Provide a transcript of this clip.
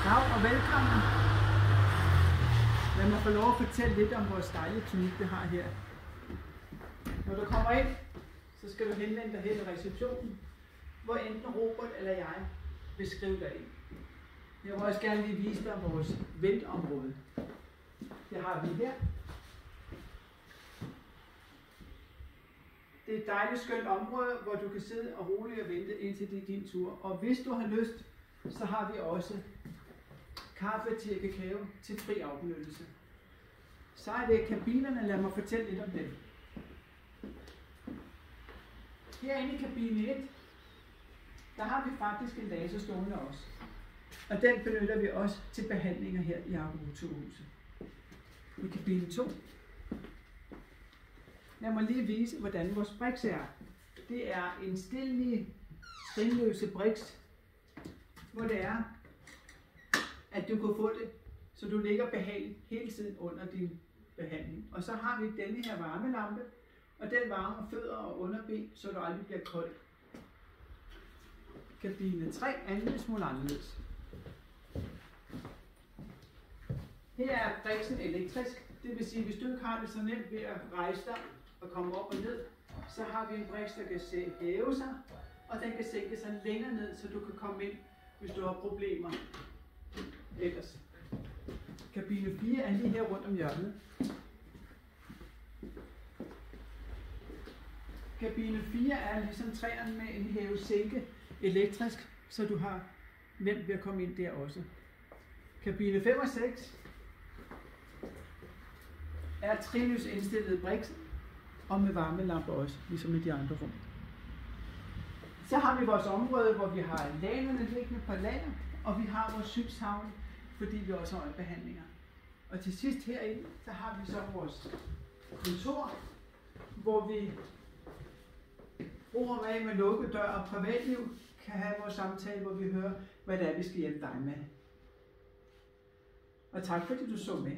Dag og velkommen. Lad mig få lov at fortælle lidt om vores dejlige klinik, vi har her. Når du kommer ind, så skal du henvende dig hen i receptionen, hvor enten Robert eller jeg vil skrive dig ind. Jeg vil også gerne lige vise dig vores ventområde. Det har vi her. Det er et dejligt skønt område, hvor du kan sidde og roligt og vente indtil det er din tur. Og hvis du har lyst, så har vi også kaffe, te og kakao til fri afbenyttelse. Så er det kabinerne. Lad mig fortælle lidt om dem. Herinde i kabine 1, der har vi faktisk en laser stående også. Og den benytter vi også til behandlinger her i akupunkturhuset. I kabine 2. Lad mig lige vise, hvordan vores briks er. Det er en stille, stringløse briks, hvor det er, at du kan få det, så du ligger behageligt hele tiden under din behandling. Og så har vi denne her varmelampe, og den varmer fødder og underben, så du aldrig bliver kold. Kabine 3 er en lille smule anderledes. Her er briksen elektrisk, det vil sige, hvis du ikke har det så nemt ved at rejse dig og komme op og ned, så har vi en briks, der kan hæve sig, og den kan sænke sig længere ned, så du kan komme ind, hvis du har problemer ellers. Kabine 4 er lige her rundt om hjørnet. Kabine 4 er ligesom træerne med en hæve-sænke elektrisk, så du har nemt ved at komme ind der også. Kabine 5 og 6 er trinlys indstillet briks, og med varmelamper også, ligesom i de andre rum. Så har vi vores område, hvor vi har lagerne liggende på lager, og vi har vores synshavn, fordi vi også har øjebehandlinger. Og til sidst herinde, så har vi så vores kontor, hvor vi bruger af med lukket dør og privatliv, kan have vores samtale, hvor vi hører, hvad det er, vi skal hjælpe dig med. Og tak fordi du så med.